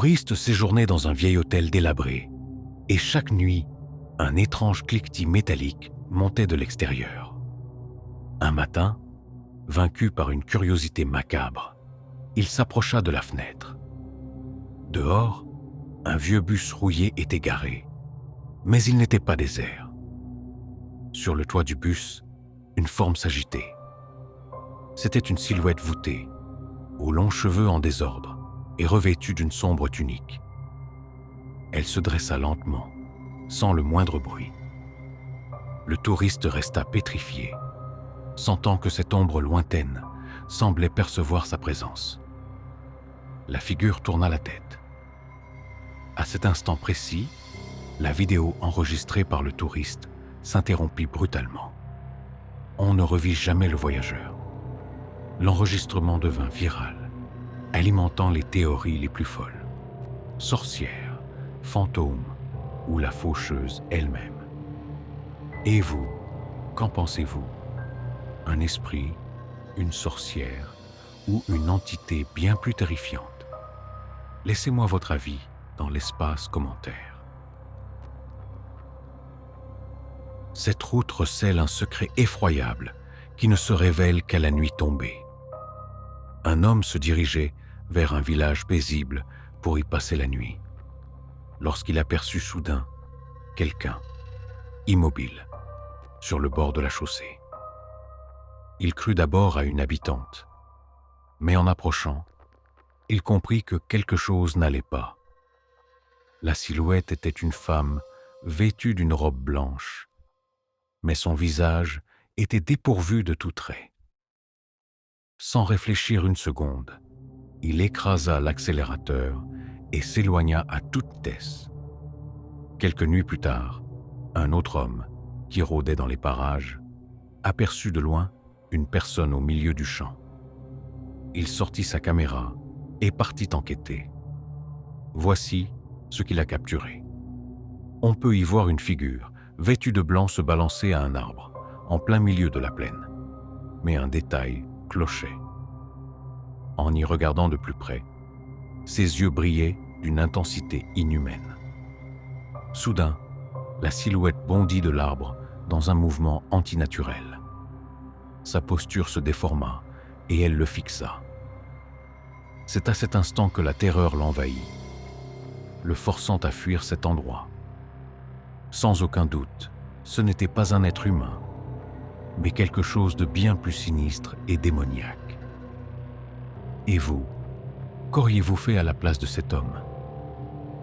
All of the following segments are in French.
touriste séjournait dans un vieil hôtel délabré, et chaque nuit, un étrange cliquetis métallique montait de l'extérieur. Un matin, vaincu par une curiosité macabre, il s'approcha de la fenêtre. Dehors, un vieux bus rouillé était garé, mais il n'était pas désert. Sur le toit du bus, une forme s'agitait. C'était une silhouette voûtée, aux longs cheveux en désordre et revêtue d'une sombre tunique. Elle se dressa lentement, sans le moindre bruit. Le touriste resta pétrifié, sentant que cette ombre lointaine semblait percevoir sa présence. La figure tourna la tête. À cet instant précis, la vidéo enregistrée par le touriste s'interrompit brutalement. On ne revit jamais le voyageur. L'enregistrement devint viral, alimentant les théories les plus folles. Sorcière, fantôme ou la faucheuse elle-même. Et vous, qu'en pensez-vous? Un esprit, une sorcière ou une entité bien plus terrifiante? Laissez-moi votre avis dans l'espace commentaire. Cette route recèle un secret effroyable qui ne se révèle qu'à la nuit tombée. Un homme se dirigeait vers un village paisible pour y passer la nuit, lorsqu'il aperçut soudain quelqu'un, immobile, sur le bord de la chaussée. Il crut d'abord à une habitante, mais en approchant, il comprit que quelque chose n'allait pas. La silhouette était une femme vêtue d'une robe blanche, mais son visage était dépourvu de tout trait. Sans réfléchir une seconde, il écrasa l'accélérateur et s'éloigna à toute vitesse. Quelques nuits plus tard, un autre homme, qui rôdait dans les parages, aperçut de loin une personne au milieu du champ. Il sortit sa caméra et partit enquêter. Voici ce qu'il a capturé. On peut y voir une figure, vêtue de blanc, se balancer à un arbre, en plein milieu de la plaine. Mais un détail clochait. En y regardant de plus près, ses yeux brillaient d'une intensité inhumaine. Soudain, la silhouette bondit de l'arbre dans un mouvement antinaturel. Sa posture se déforma et elle le fixa. C'est à cet instant que la terreur l'envahit, le forçant à fuir cet endroit. Sans aucun doute, ce n'était pas un être humain, mais quelque chose de bien plus sinistre et démoniaque. Et vous, qu'auriez-vous fait à la place de cet homme?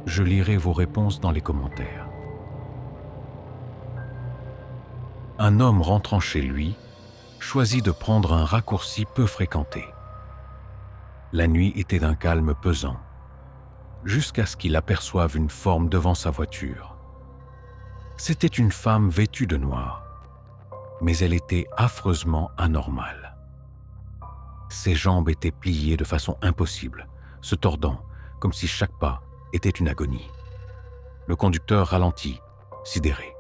Je lirai vos réponses dans les commentaires. Un homme rentrant chez lui choisit de prendre un raccourci peu fréquenté. La nuit était d'un calme pesant, jusqu'à ce qu'il aperçoive une forme devant sa voiture. C'était une femme vêtue de noir, mais elle était affreusement anormale. Ses jambes étaient pliées de façon impossible, se tordant comme si chaque pas était une agonie. Le conducteur ralentit, sidéré.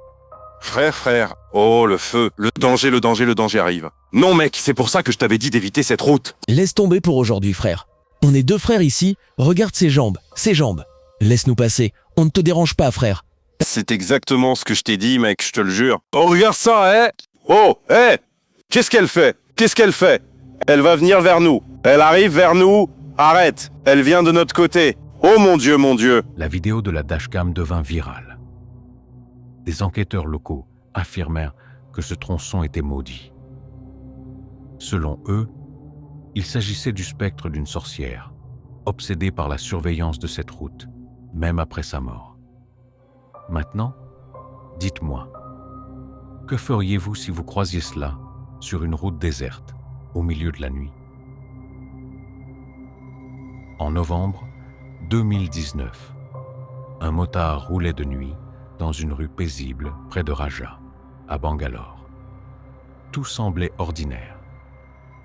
Frère, oh le feu, le danger arrive. Non mec, c'est pour ça que je t'avais dit d'éviter cette route. Laisse tomber pour aujourd'hui, frère. On est deux frères ici, regarde ses jambes. Laisse-nous passer, on ne te dérange pas, frère. C'est exactement ce que je t'ai dit mec, je te le jure. Oh regarde ça, Oh, Qu'est-ce qu'elle fait? Elle va venir vers nous. Elle arrive vers nous. Arrête, elle vient de notre côté. Oh mon Dieu. La vidéo de la dashcam devint virale. Des enquêteurs locaux affirmèrent que ce tronçon était maudit. Selon eux, il s'agissait du spectre d'une sorcière, obsédée par la surveillance de cette route, même après sa mort. Maintenant, dites-moi, que feriez-vous si vous croisiez cela sur une route déserte, au milieu de la nuit? En novembre 2019, un motard roulait de nuit dans une rue paisible près de Raja, à Bangalore. Tout semblait ordinaire,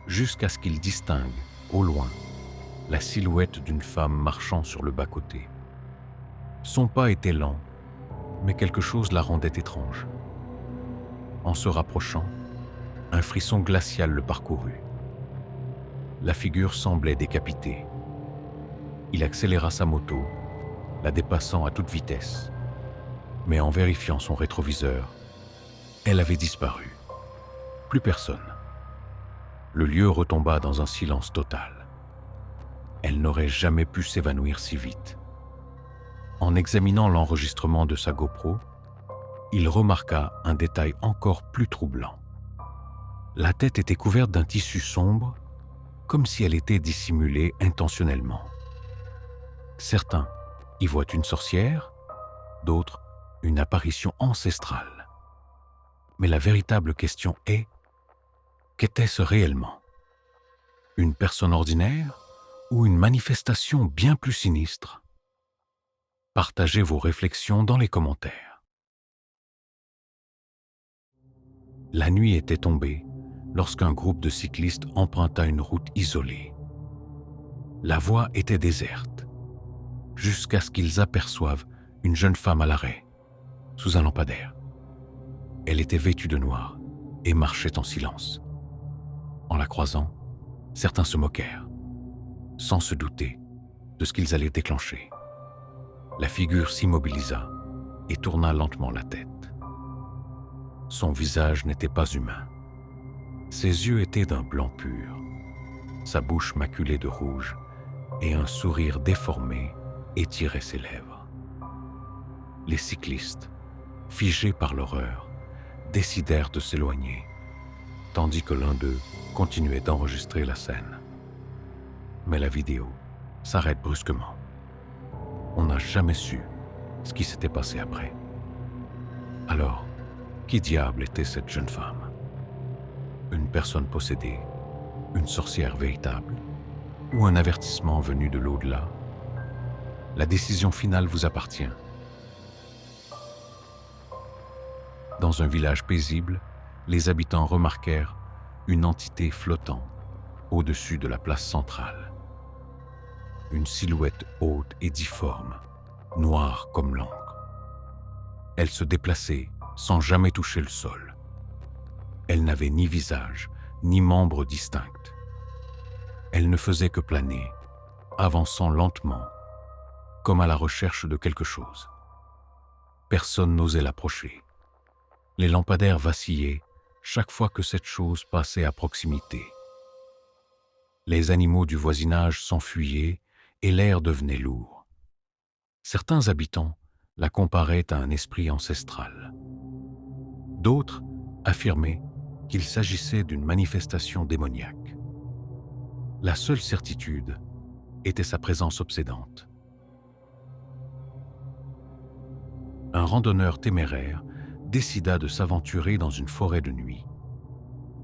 jusqu'à ce qu'il distingue, au loin, la silhouette d'une femme marchant sur le bas-côté. Son pas était lent, mais quelque chose la rendait étrange. En se rapprochant, un frisson glacial le parcourut. La figure semblait décapitée. Il accéléra sa moto la dépassant à toute vitesse. Mais en vérifiant son rétroviseur, elle avait disparu. Plus personne. Le lieu retomba dans un silence total. Elle n'aurait jamais pu s'évanouir si vite. En examinant l'enregistrement de sa GoPro, il remarqua un détail encore plus troublant. La tête était couverte d'un tissu sombre, comme si elle était dissimulée intentionnellement. Certains y voient une sorcière, d'autres une apparition ancestrale. Mais la véritable question est, qu'était-ce réellement? Une personne ordinaire ou une manifestation bien plus sinistre? Partagez vos réflexions dans les commentaires. La nuit était tombée lorsqu'un groupe de cyclistes emprunta une route isolée. La voie était déserte, jusqu'à ce qu'ils aperçoivent une jeune femme à l'arrêt, sous un lampadaire. Elle était vêtue de noir et marchait en silence. En la croisant, certains se moquèrent, sans se douter de ce qu'ils allaient déclencher. La figure s'immobilisa et tourna lentement la tête. Son visage n'était pas humain. Ses yeux étaient d'un blanc pur, sa bouche maculée de rouge et un sourire déformé étirait ses lèvres. Les cyclistes, figés par l'horreur, décidèrent de s'éloigner, tandis que l'un d'eux continuait d'enregistrer la scène. Mais la vidéo s'arrête brusquement. On n'a jamais su ce qui s'était passé après. Alors, qui diable était cette jeune femme? Une personne possédée, une sorcière véritable, ou un avertissement venu de l'au-delà? La décision finale vous appartient. Dans un village paisible, les habitants remarquèrent une entité flottant au-dessus de la place centrale. Une silhouette haute et difforme, noire comme l'encre. Elle se déplaçait sans jamais toucher le sol. Elle n'avait ni visage, ni membres distincts. Elle ne faisait que planer, avançant lentement, comme à la recherche de quelque chose. Personne n'osait l'approcher. Les lampadaires vacillaient chaque fois que cette chose passait à proximité. Les animaux du voisinage s'enfuyaient et l'air devenait lourd. Certains habitants la comparaient à un esprit ancestral. D'autres affirmaient qu'il s'agissait d'une manifestation démoniaque. La seule certitude était sa présence obsédante. Un randonneur téméraire décida de s'aventurer dans une forêt de nuit,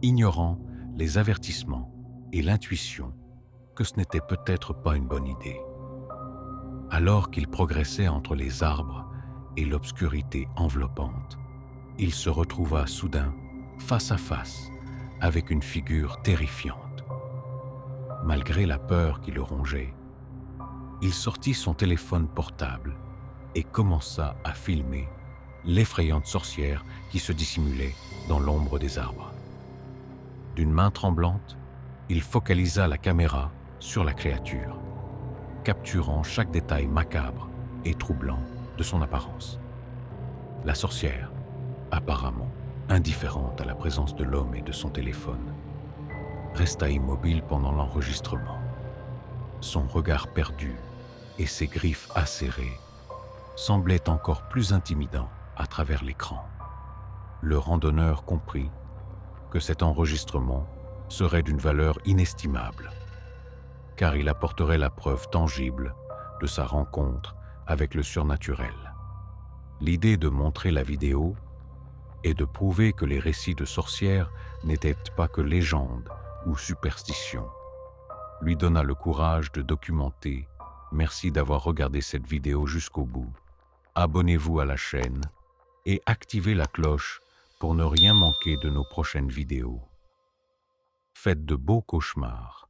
ignorant les avertissements et l'intuition que ce n'était peut-être pas une bonne idée. Alors qu'il progressait entre les arbres et l'obscurité enveloppante, il se retrouva soudain face à face avec une figure terrifiante. Malgré la peur qui le rongeait, il sortit son téléphone portable et commença à filmer l'effrayante sorcière qui se dissimulait dans l'ombre des arbres. D'une main tremblante, il focalisa la caméra sur la créature, capturant chaque détail macabre et troublant de son apparence. La sorcière, apparemment indifférente à la présence de l'homme et de son téléphone, resta immobile pendant l'enregistrement. Son regard perdu et ses griffes acérées semblaient encore plus intimidants à travers l'écran. Le randonneur comprit que cet enregistrement serait d'une valeur inestimable, car il apporterait la preuve tangible de sa rencontre avec le surnaturel. L'idée de montrer la vidéo et de prouver que les récits de sorcières n'étaient pas que légendes ou superstitions lui donna le courage de documenter. Merci d'avoir regardé cette vidéo jusqu'au bout. Abonnez-vous à la chaîne et activez la cloche pour ne rien manquer de nos prochaines vidéos. Faites de beaux cauchemars.